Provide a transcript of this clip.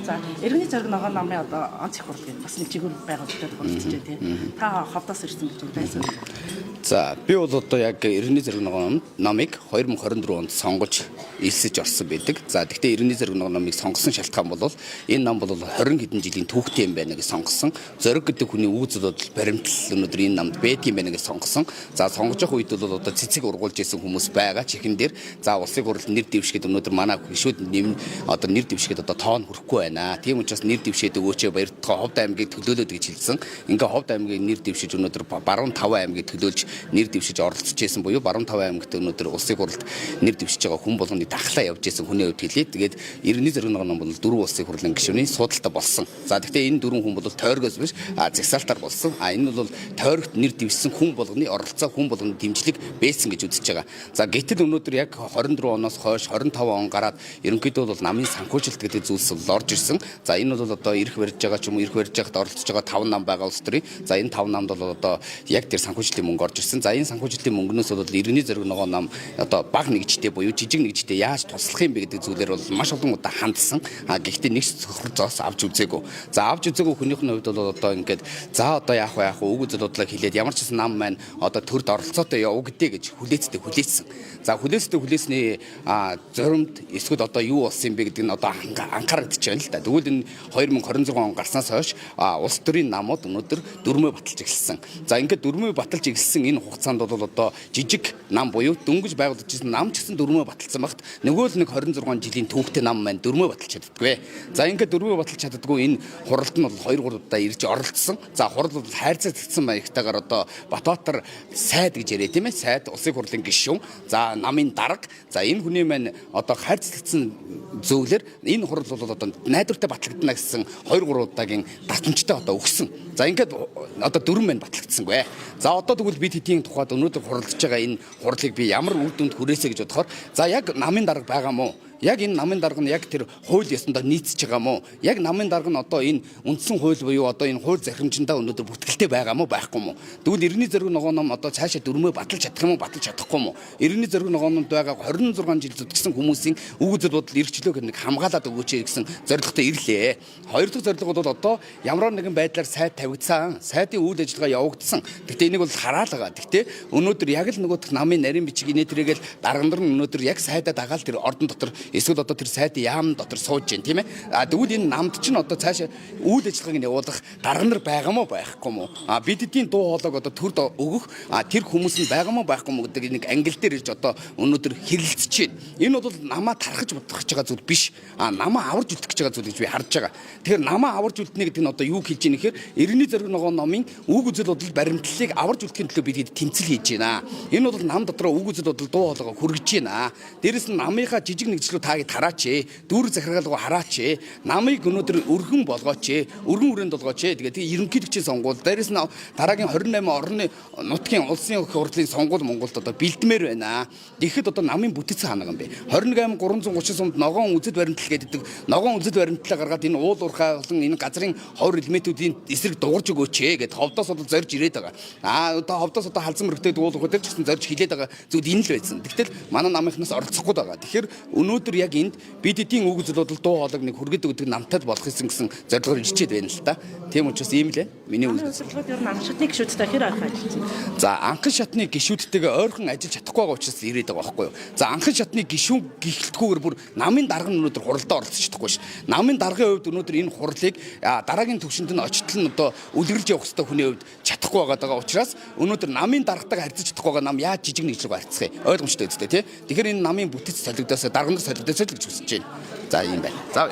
За иргэний зориг ногоон намын одоо онц их хурлын бас нэг чиглэл байгуулалтад хүрэлцэж байна тийм. Та ховдоос ирсэн гэж байсан. За би бол одоо яг иргэний зориг ногоон намыг 2024 онд сонгож элсэж орсон байдаг. За гэхдээ иргэний зориг ногоон намыг сонгосон шалтгаан бол энэ нам бол 20 хэдэн жилийн түүхтэй юм байна гэж сонгосон. Зориг гэдэг хүний үүсэл бодол баримтлал өнөөдөр энэ намд байдаг юм байна гэж сонгосон. За сонгож явах үед бол одоо цэцэг ургуулж исэн хүмүүс байгаа чихэн дээр. За улсын хурлд нэр дэвшгээд өнөөдөр манай гишүүд одоо нэр дэвшгээд одоо тоон хүрэхгүй байна. Тийм учраас нэр дэвшээд өгөөч баяртгаа Ховд аймгийг төлөөлөөд гэж хэлсэн. Ингээ Ховд аймгийг нэр дэвшиж өнөөдөр баруун 5 аймгийг төлөөлж нэр дэвшиж оролцож байсан буюу баруун 5 аймагт өнөөдөр улсын хурлд нэр дэвшиж байгаа хүн болгоны дахлаа явж исэн хүний хувьд хэлээ. Тэгээд иргэний зориг ногоон бол 4 улсын хурлын гишүүний суудалтай болсон. За гэхдээ энэ 4 хүн бол тойргоос биш загсаалтаар болсон. Энэ бол тойрогт нэр дэвшсэн хүн болгоны оролцоо хүн болгоны дэмжлэг байсан гэж үзэж байгаа. За гэтэл өнөөдөр яг 24 оноос хойш 25 он гараад ерөнхийдөө бол намын санхүүжилт гэдэг зүйлс бол орж ирсэн. За энэ бол одоо ирэх барьж байгаа ч юм уу ирэх барьж байхад оролцож байгаа 5 нам байгаа улс төрийн. За энэ 5 намд бол одоо яг тэр санхүүжилтийн мөнгө орж ирсэн. За энэ санхүүжилтийн мөнгнөөс бол иргэний зориг ногоон нам одоо бага нэгжтэй буюу жижиг нэгжтэй яаж туслах юм бэ гэдэг зүйлээр бол маш олон удаа хандсан. Гэхдээ нэг цохор зоос авч үзээгүй. За авч үзээгүй хүнийх нь хувьд бол одоо ингээд за одоо яах вэ үг үзэл бодлоо хэлээд ямар ч гэсэн нам маань одоо төрд оролцоотой яв гэдээ гэж хүлээцсэн. За хүлээсний зоримт эсвэл одоо юу болсон юм бэ гэдэг нь одоо анхаарагдаж байна л да. Тэгвэл энэ 2026 он гарснаас хойш улс төрийн намууд өнөөдөр дөрмөө баталж эхэлсэн. За ингээд дөрмөө баталж эхэлсэн энэ хугацаанд бол одоо жижиг нам буюу дөнгөж байгуулж ирсэн нам ч гэсэн дөрмөө баталсан багт нөгөө л нэг 26 жилийн түүхтэй нам маань дөрмөө баталж чаддаггүй. За ингээд дөрмөө баталж чаддаггүй энэ хуралд нь бол 2-3 удаа ирж оролцсон. За хурал бол хайрцагтсан маягтайгаар одоо Батбаатар сайд гэж яриа тийм ээ. Сайд улсын хурлын гишүүн. За намын дарга. За энэ хүний маань одоо хайрцагтсан зөвлөр энэ хурал бол одоо найдвартай батлагдана гэсэн 2-3 удаагийн давтамжтай одоо өгсөн. За ингээд одоо 4 маань батлагдсангүй. За одоо тэгвэл бид хэдийн тухайд өнөөдөр хуралдаж байгаа энэ хурлыг би ямар үр дүнд хүрээсэй гэж бодохоор за яг намын дарга байгаа мó? Яг энэ намын дарга нь яг тэр хууль ёсондоо нийцэж байгаа мó? Яг намын дарга нь одоо энэ үндсэн хууль буюу одоо энэ хууль зархимжиндаа өнөөдөр бүртгэлтэй байгаа мó байхгүй мó? Тэгвэл иргэний зориг ногоон ном одоо цаашаа дөрмөө баталж чадах юм уу баталж чадахгүй мó? Иргэний зориг ногоон номд байгаа 26 жил зүтгэсэн хүмүүсийн үг үзэл бодол эрхчлөө нэг хамгаалаад өгөөч гэсэн зорилготой ирлээ. Хоёр дахь зорилго бол одоо ямар нэгэн байдлаар сайд тавигдсан, сайдын үйл ажиллагаа явагдсан. Гэхдээ энийг бол хараалгаа. Гэхдээ өнөөдөр яг л нөгөө намын нарийн бичиг инээтрээгээл дарган нар нь өнөөдөр яг сайдаа дагаал тэр ордон дотор эсвэл одоо тэр сайдын яам дотор сууж जैन тийм ээ. Тэгвэл энэ намд чинь одоо цаашаа үйл ажиллагааг нь явуулах дарга нар байгаа мó байхгүй мó? Бидний дуу хоолойг одоо төрд өгөх тэр хүмүүс нь байгаа мó байхгүй мó гэдэг нэг ангил дээр ирж одоо өнөөдөр хэрэлцэж байна. Энэ бол намаа тархаж бодох гэж байгаа зүйл биш. Намаа аварж үлдэх гэж байгаа зүйл гэж би харж байгаа. Тэгэхээр намаа аварж үлдэнэ гэдэг нь одоо юу хийж ийн гэхээр иргэний зориг ногоон номын үг үзэл бодол баримтлалыг аварж үлдэхин төлөө бид тэмцэл хийж байна. Энэ бол нам дотроо үг үзэл бодол дуу хоолойгоо хүргэж байна. Дээрэс нь намынхаа жижиг нэгжлүүд тааг хараач ээ. Дүүр захиргаалгаа хараач ээ. Намыг өнөөдөр өргөн болгооч ээ. Өргөн хүрээнд болгооч ээ. Тэгээд ерөнхийлөгчийн сонгуул дээрэс нь дараагийн 28 орны нутгийн улсын хурлын сонгуул Монголд одоо бэлдмээр байна. Тэгэхэд одоо намын бүтэц хаана юм бэ? 28 330 сумд ногоон үзэл баримтлал гэдэг ногоон үзэл баримтлалаа гаргаад энэ уул уурхай болон энэ газрын ховор элементүүдийн эсрэг дуурж өгөөч ээ гэд ховдоос бол зорж ирээд байгаа. Одоо ховдоос одоо халзан мөрөгтэй уул уурхай ч гэсэн зорж хилээд байгаа зүйл энэ л байсан. Тэгтэл манай намынхнаас оролцохгүй байгаа. Тэгэхээр өнөөдөр яг энд бид эдийн үг үзэл бодол дуу хоолойг нэг хүргэд өгдөг намтад болох гэсэн зорилгоор ирчээд байна л та. Тийм учраас ийм л миний үйлчлэгүүд ер нь анх шатны гишүүдтэй хэр ойрхон ажилласан. За анхан шатны гишүүдтэйгээ ойрхон ажиллаж чадахгүй байгаа учраас ирээд байгаа байхгүй юу. За анхан шатны гишүүн гихэлтгүйгээр бүр намын дарга нь өнөөдөр хуралдаа оролцож чадахгүй ш. Намын даргын хувьд өнөөдөр энэ хурлыг дараагийн төвшөнд нь очтол нь одоо үлгэрлж явах хэрэгтэй хүний хувьд чадахгүй байгаа учраас өнөөдөр намын даргатайгаа харьцаж чадахгүй байгаа нам яаж жижиг нэгжлэг харьцах юм ойлгомжтой үстэй тий. Тэгэхээр энэ намын бүтэц солигдоос дарга нар солигдоос л гэж хүсэж байна. За ийм байна. За